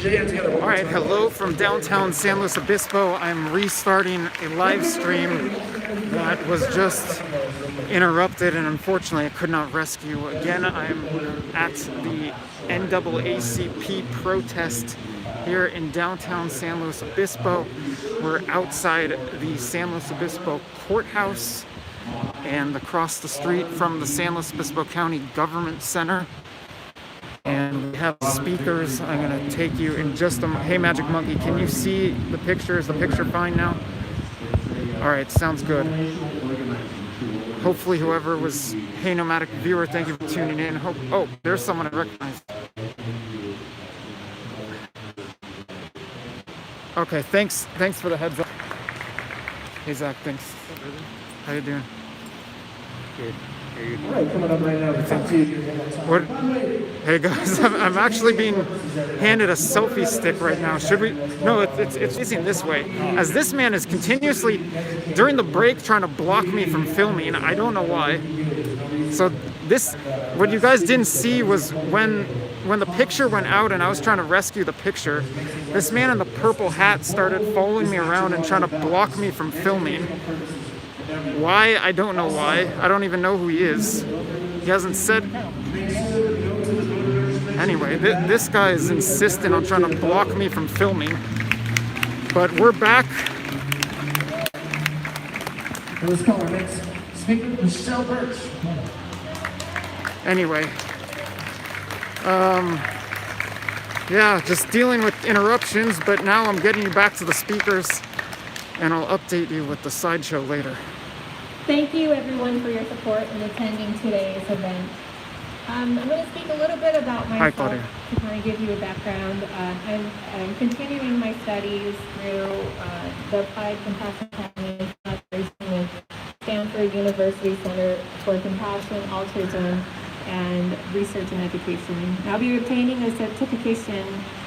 All right, hello from downtown San Luis Obispo. I'm restarting a live stream that was just interrupted, and unfortunately I could not rescue. Again, I'm at the NAACP protest here in downtown San Luis Obispo. We're outside the San Luis Obispo courthouse and across the street from the San Luis Obispo County Government Center. And we have speakers. I'm going to take you in just a moment. Hey, Magic Monkey, can you see the picture? Is the picture fine now? All right, sounds good. Hopefully whoever was, hey, nomadic viewer, thank you for tuning in. Oh, there's someone I recognize. Okay, thanks for the heads up. Hey, Zach, thanks. How you doing? Good. All right, coming up right now. What? Hey guys, I'm actually being handed a selfie stick right now. Should we? No, it's facing this way. As this man is continuously, during the break, trying to block me from filming. I don't know why. So this, what you guys didn't see was when the picture went out and I was trying to rescue the picture, this man in the purple hat started following me around and trying to block me from filming. Why? I don't know why. I don't even know who he is. He hasn't said. Anyway, this guy is insistent on trying to block me from filming. But we're back. Let's call our next speaker, Michelle Birch. Anyway. Yeah, just dealing with interruptions, but now I'm getting you back to the speakers, and I'll update you with the sideshow later. Thank you, everyone, for your support in attending today's event. I'm going to speak a little bit about myself to kind of give you a background. I'm continuing my studies through the Applied Compassion Academy with Stanford University Center for Compassion, Autism, and Research and Education. I'll be obtaining a certification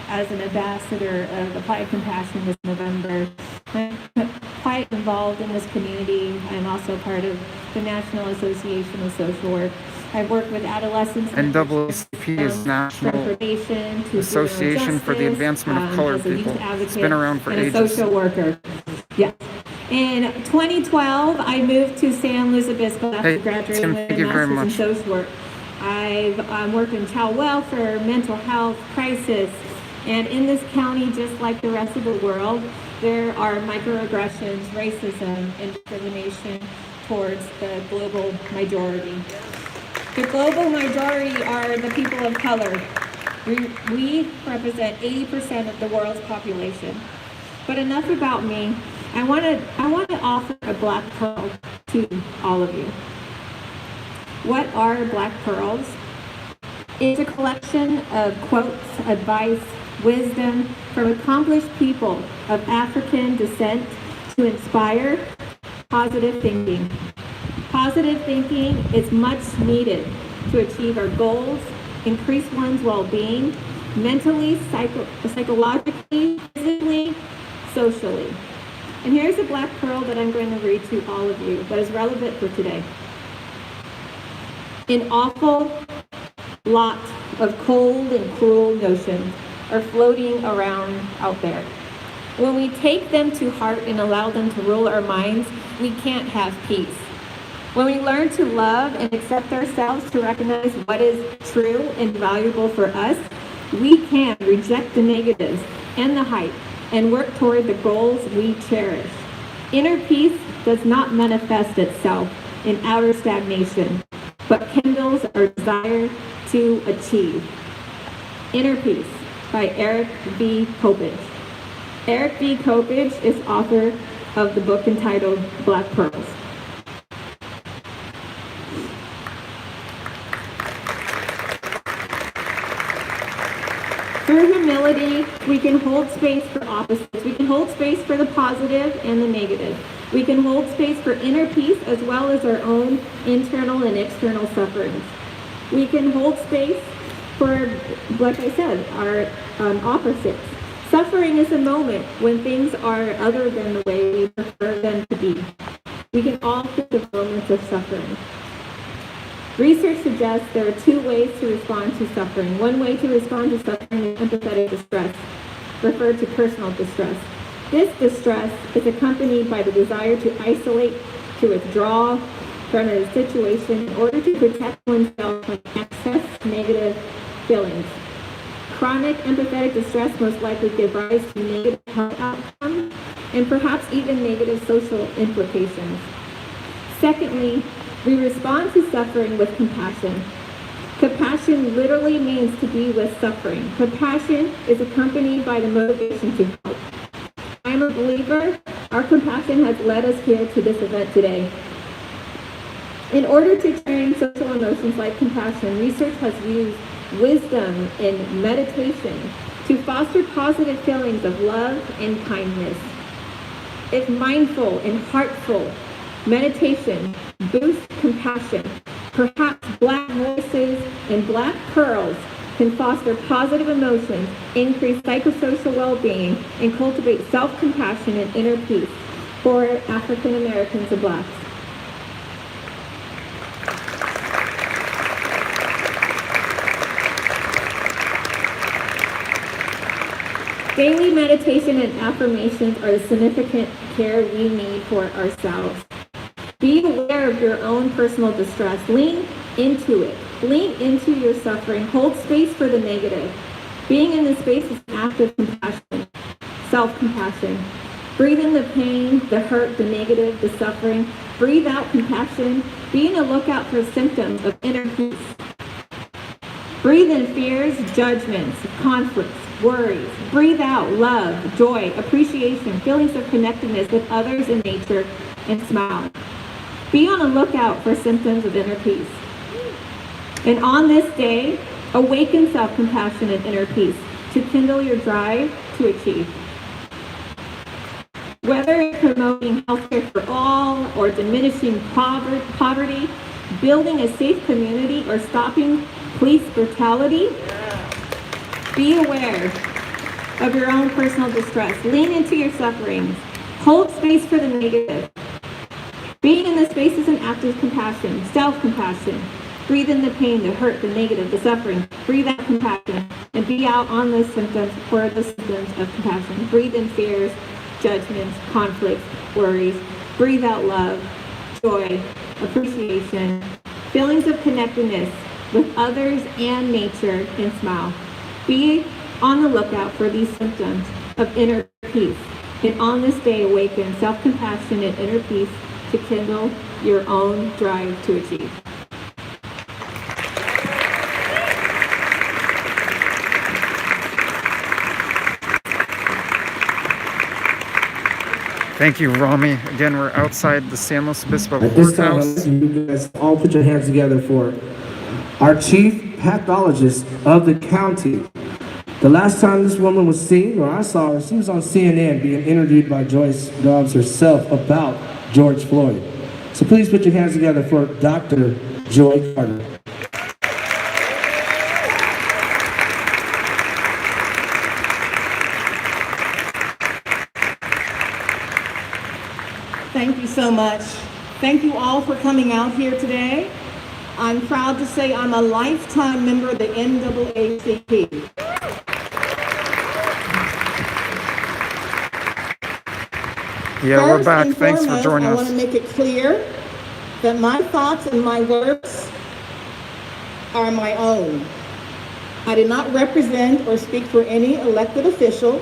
as an ambassador of Applied Compassion this November. I'm quite involved in this community. I'm also part of the National Association of Social Work. I've worked with adolescents. NAACP is National Association for the Advancement of Colored People. It's been around for ages. A social worker. Yeah. In 2012, I moved to San Luis Obispo after graduating with a master's in social work. I've worked in child welfare, mental health, crisis, and in this county, just like the rest of the world, there are microaggressions, racism, and discrimination towards the global majority. The global majority are the people of color. We represent 80% of the world's population. But enough about me. I want to offer a black pearl to all of you. What are black pearls? It's a collection of quotes, advice, wisdom from accomplished people of African descent to inspire positive thinking. Positive thinking is much needed to achieve our goals, increase one's well-being, mentally, psychologically, physically, socially. And here's a black pearl that I'm going to read to all of you that is relevant for today. An awful lot of cold and cruel notions are floating around out there. When we take them to heart and allow them to rule our minds, we can't have peace. When we learn to love and accept ourselves to recognize what is true and valuable for us, we can reject the negatives and the hype and work toward the goals we cherish. Inner peace does not manifest itself in outer stagnation, but kindles our desire to achieve. Inner Peace by Eric V. Kopich. Eric V. Kopich is author of the book entitled Black Pearls. Through humility, we can hold space for opposites. We can hold space for the positive and the negative. We can hold space for inner peace as well as our own internal and external sufferings. We can hold space for, like I said, our opposites. Suffering is a moment when things are other than the way we prefer them to be. We can all think of moments of suffering. Research suggests there are two ways to respond to suffering. One way to respond to suffering is empathetic distress. referred to personal distress. This distress is accompanied by the desire to isolate, to withdraw from a situation in order to protect oneself from excess negative feelings. Chronic empathetic distress most likely gives rise to negative health outcomes and perhaps even negative social implications. Secondly, we respond to suffering with compassion. Compassion literally means to be with suffering. Compassion is accompanied by the motivation to help. I'm a believer. Our compassion has led us here to this event today. In order to train social emotions like compassion, research has used wisdom and meditation to foster positive feelings of love and kindness. If mindful and heartful meditation boosts compassion, perhaps black voices and black pearls can foster positive emotions, increase psychosocial well-being, and cultivate self-compassion and inner peace for African Americans and blacks. Daily meditation and affirmations are the significant care we need for ourselves. Be aware of your own personal distress. Lean into it. Lean into your suffering. Hold space for the negative. Being in this space is an act of compassion, self-compassion. Breathe in the pain, the hurt, the negative, the suffering. Breathe out compassion. Be on a lookout for symptoms of inner peace. Breathe in fears, judgments, conflicts, worries. Breathe out love, joy, appreciation, feelings of connectedness with others in nature, and smile. Be on a lookout for symptoms of inner peace. And on this day, awaken self-compassion and inner peace to kindle your drive to achieve. Whether it's promoting healthcare for all or diminishing poverty, building a safe community, or stopping police brutality, be aware of your own personal distress. Lean into your sufferings. Hold space for the negative. Being in this space is an act of compassion, self-compassion. Breathe in the pain, the hurt, the negative, the suffering. Breathe out compassion and be out on those symptoms for the symptoms of compassion. Breathe in fears, judgments, conflicts, worries. Breathe out love, joy, appreciation, feelings of connectedness with others and nature, and smile. Be on the lookout for these symptoms of inner peace. And on this day, awaken self-compassion and inner peace to kindle your own drive to achieve. Thank you, Rami. Again, we're outside the San Luis Obispo At this time, courthouse. you guys all put your hands together for our chief pathologist of the county. The last time this woman was seen, or I saw her, she was on CNN being interviewed by Joyce Dobbs herself about George Floyd. So please put your hands together for Dr. Joy Carter. Thank you so much. Thank you all for coming out here today. I'm proud to say I'm a lifetime member of the NAACP. Yeah, we're back. Thanks for joining I us. want to make it clear that my thoughts and my words are my own. I do not represent or speak for any elected official,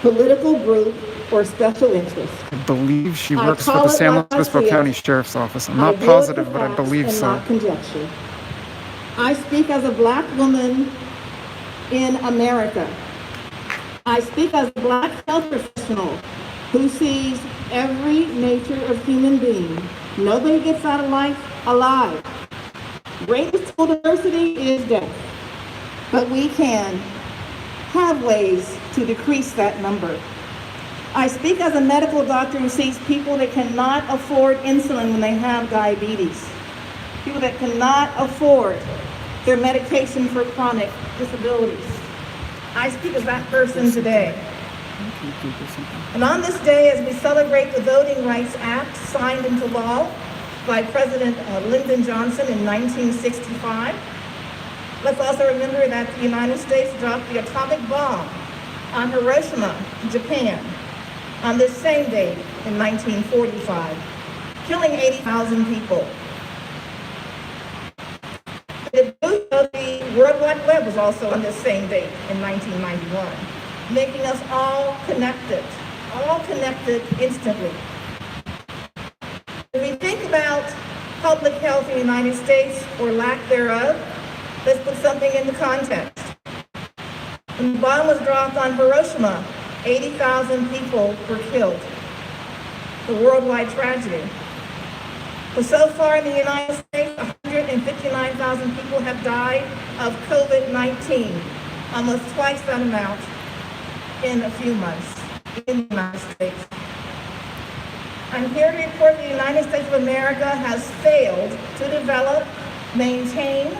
political group, or special interest. I believe she works for the San Luis Obispo County Sheriff's Office. I'm not positive, but I believe so. Not conjecture. I speak as a black woman in America. I speak as a black health professional who sees every nature of human being. Nobody gets out of life alive. Greatest total diversity is death. But we can have ways to decrease that number. I speak as a medical doctor who sees people that cannot afford insulin when they have diabetes. People that cannot afford their medication for chronic disabilities. I speak as that person today. And on this day, as we celebrate the Voting Rights Act signed into law by President Lyndon Johnson in 1965, let's also remember that the United States dropped the atomic bomb on Hiroshima, Japan, on this same date in 1945, killing 80,000 people. The boost of the World Wide Web was also on this same date in 1991, making us all connected instantly. If we think about public health in the United States, or lack thereof, let's put something into context. When the bomb was dropped on Hiroshima, 80,000 people were killed. The worldwide tragedy. But so far in the United States, 159,000 people have died of COVID-19, almost twice that amount in a few months in the United States. I'm here to report the United States of America has failed to develop, maintain,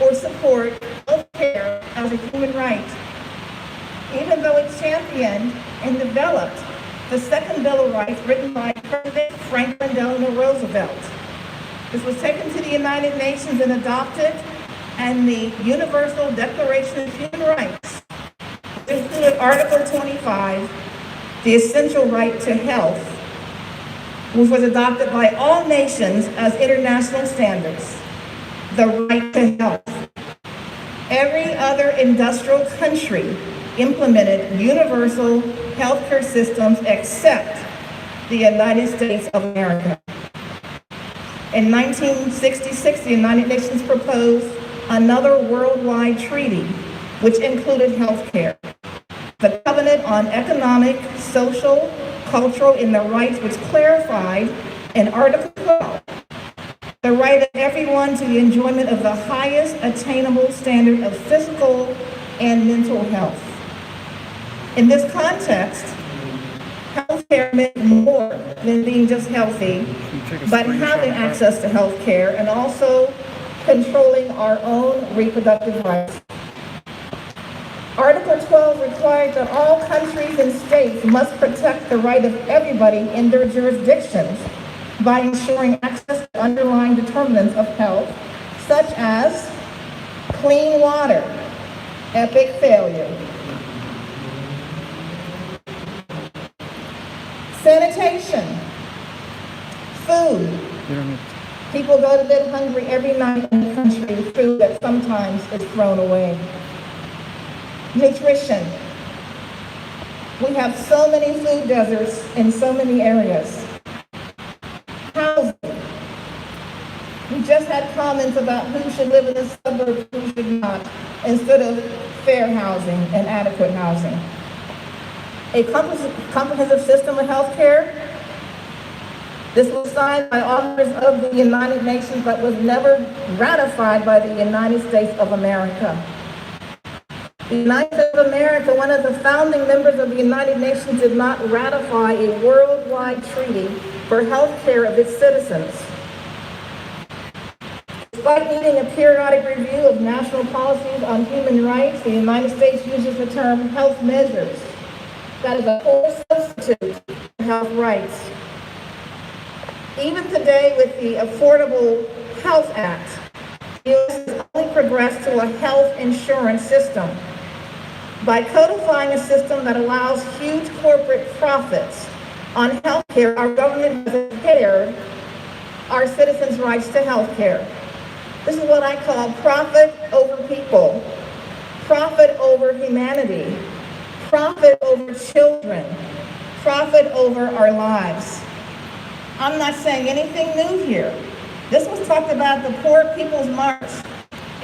or support health care as a human right, even though it championed and developed the Second Bill of Rights written by President Franklin Delano Roosevelt. This was taken to the United Nations and adopted, and the Universal Declaration of Human Rights included Article 25, the essential right to health, which was adopted by all nations as international standards, the right to health. Every other industrial country implemented universal healthcare systems except the United States of America. In 1966, the United Nations proposed another worldwide treaty, which included healthcare. The Covenant on Economic, Social, Cultural, and the Rights, which clarified in Article 12 the right of everyone to the enjoyment of the highest attainable standard of physical and mental health. In this context, healthcare meant more than being just healthy, but having access to healthcare and also controlling our own reproductive rights. Article 12 required that all countries and states must protect the right of everybody in their jurisdictions by ensuring access to underlying determinants of health, such as clean water, epic failure, sanitation, food. People go to bed hungry every night in the country with food that sometimes is thrown away. Nutrition. We have so many food deserts in so many areas. Housing. We just had comments about who should live in the suburbs, who should not, instead of fair housing and adequate housing. A comprehensive system of health care. This was signed by authors of the United Nations but was never ratified by the United States of America. The United States of America, one of the founding members of the United Nations, did not ratify a worldwide treaty for health care of its citizens. Despite needing a periodic review of national policies on human rights, the United States uses the term health measures. That is a poor substitute for health rights. Even today, with the Affordable Health Act, the U.S. has only progressed to a health insurance system. By codifying a system that allows huge corporate profits on health care, our government has impaired our citizens' rights to health care. This is what I call profit over people, profit over humanity, profit over children, profit over our lives. I'm not saying anything new here. This was talked about the Poor People's March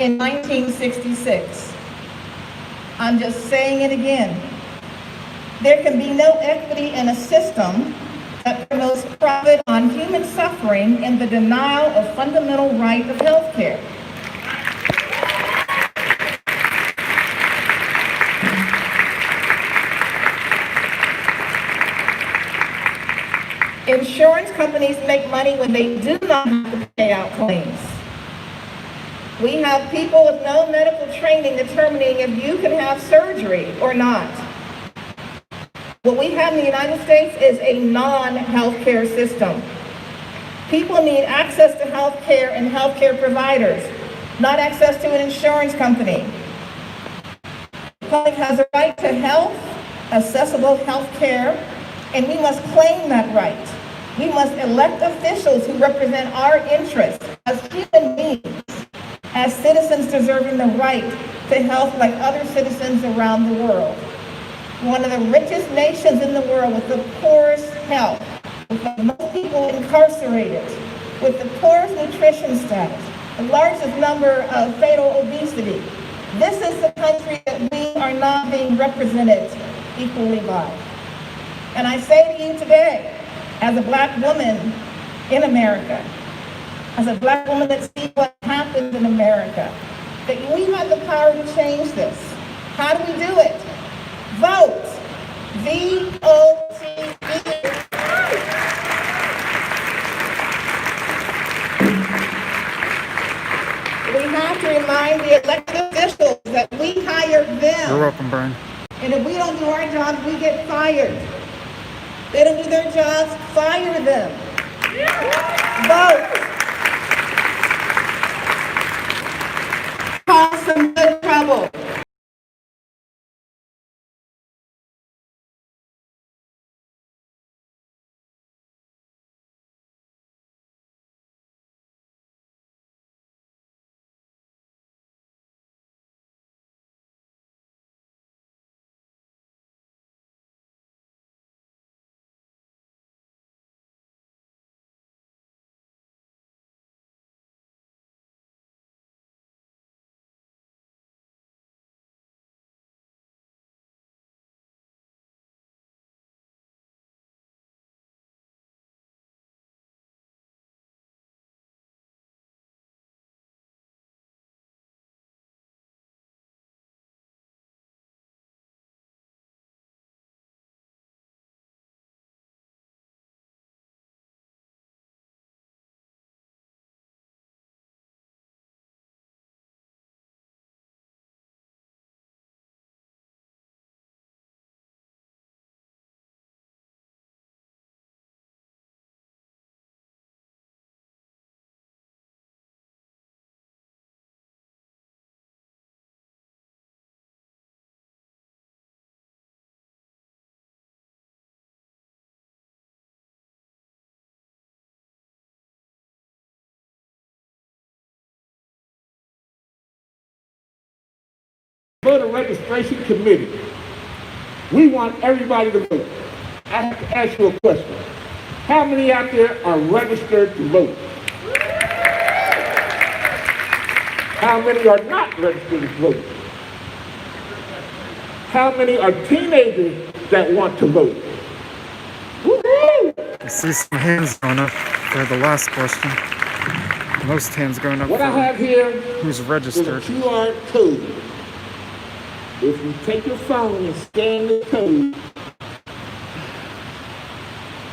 in 1966. I'm just saying it again. There can be no equity in a system that promotes profit on human suffering and the denial of fundamental right of health care. Insurance companies make money when they do not have to pay out claims. We have people with no medical training determining if you can have surgery or not. What we have in the United States is a non-healthcare system. People need access to healthcare and healthcare providers, not access to an insurance company. The public has a right to health accessible health care, and we must claim that right. We must elect officials who represent our interests as human beings, as citizens deserving the right to health like other citizens around the world. One of the richest nations in the world with the poorest health, with the most people incarcerated, with the poorest nutrition status, the largest number of fatal obesity. This is the country that we are not being represented equally by. And I say to you today, as a Black woman in America, as a Black woman that sees what happens in America, that we have the power to change this. How do we do it? Vote. V-O-T-E. We have to remind the elected officials that we hire them. You're welcome, Brian. And if we don't do our jobs, we get fired. They don't do their jobs, fire them. Vote. Cause some good trouble. Voter registration committee. We want everybody to vote. I have to ask you a question. How many out there are registered to vote? How many are not registered to vote? How many are teenagers that want to vote? Woo-hoo! I see some hands going up for the last question. Most hands going up What I for have here who's is a registered. QR code. If you take your phone and scan the code,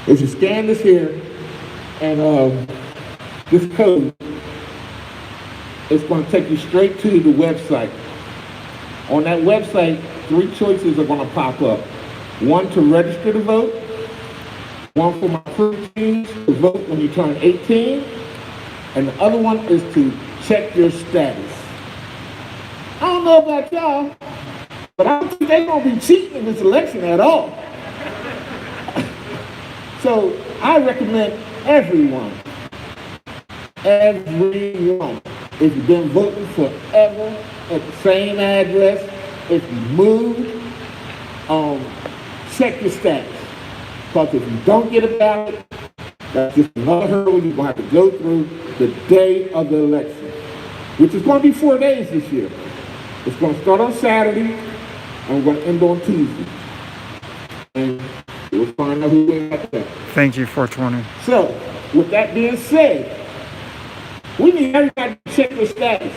if you scan this here, and this code, it's going to take you straight to the website. On that website, 3 choices are going to pop up. One to register to vote, one for my preteens to vote when you turn 18, and the other one is to check your status. I don't know about y'all, but I don't think they're going to be cheating in this election at all. So I recommend everyone, if you've been voting forever at the same address, if you moved, check your status. Because if you don't get a ballot, that's just another hurdle you're going to have to go through the day of the election, which is going to be 4 days this year. It's going to start on Saturday, and we're going to end on Tuesday. And we'll find out who wins that. Thank you, 420. So, with that being said, we need everybody to check their status.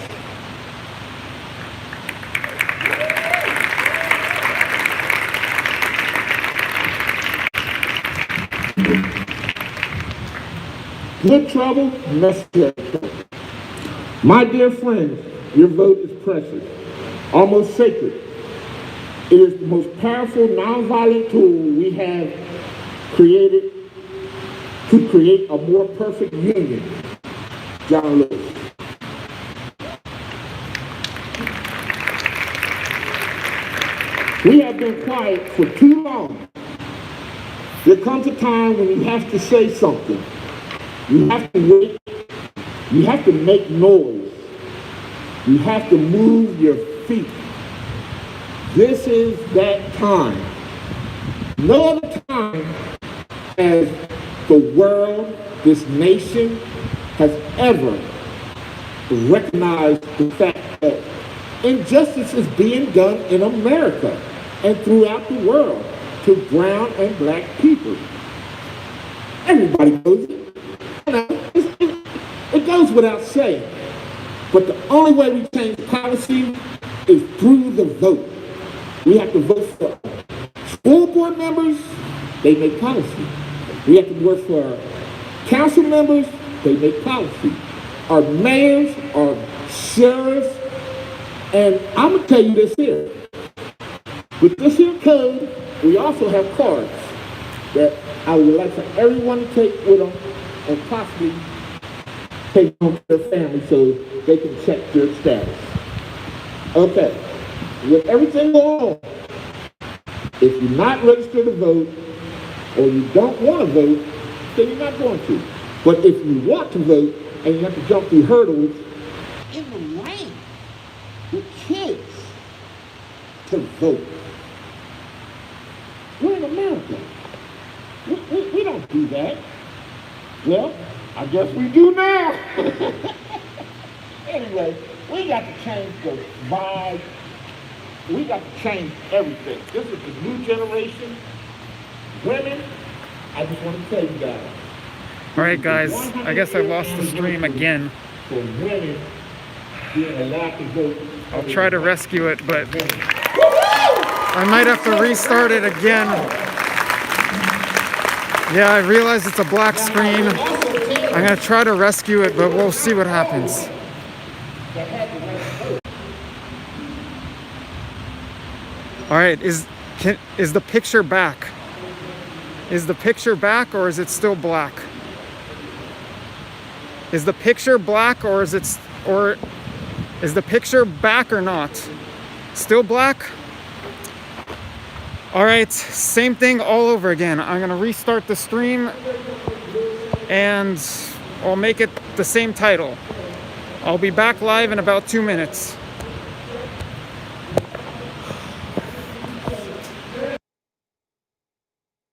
Good trouble, necessary trouble. My dear friends, your vote is precious, almost sacred. It is the most powerful nonviolent tool we have created to create a more perfect union. John Lewis. We have been quiet for too long. There comes a time when you have to say something. You have to wait. You have to make noise. You have to move your feet. This is that time. No other time has the world, this nation, has ever recognized the fact that injustice is being done in America and throughout the world to brown and black people. Everybody knows it. You know, it goes without saying. But the only way we change policy is through the vote. We have to vote for school board members, they make policy. We have to vote for council members, they make policy. Our mayors, our sheriffs, and I'm gonna tell you this here. With this here code, we also have cards that I would like for everyone to take with them and possibly take them to their family so they can check their status. Okay, with everything going on, if you're not registered to vote or you don't want to vote, then you're not going to. But if you want to vote and you have to jump through hurdles in the rain with kids to vote, we're in America. We don't do that. Well, I guess we do now. Anyway, we got to change the vibe. We got to change everything. This is the new generation. Women, I just want to tell you guys. All right, guys, I guess I lost the stream again. For women being allowed to vote. I'll try to rescue it, but I might have to restart it again. Yeah, I realize it's a black screen. I'm gonna try to rescue it, but we'll see what happens. All right, is the picture back? Is the picture back or is it still black? Is the picture black or is the picture back or not? Still black? All right, same thing all over again. I'm gonna restart the stream and I'll make it the same title. I'll be back live in about 2 minutes.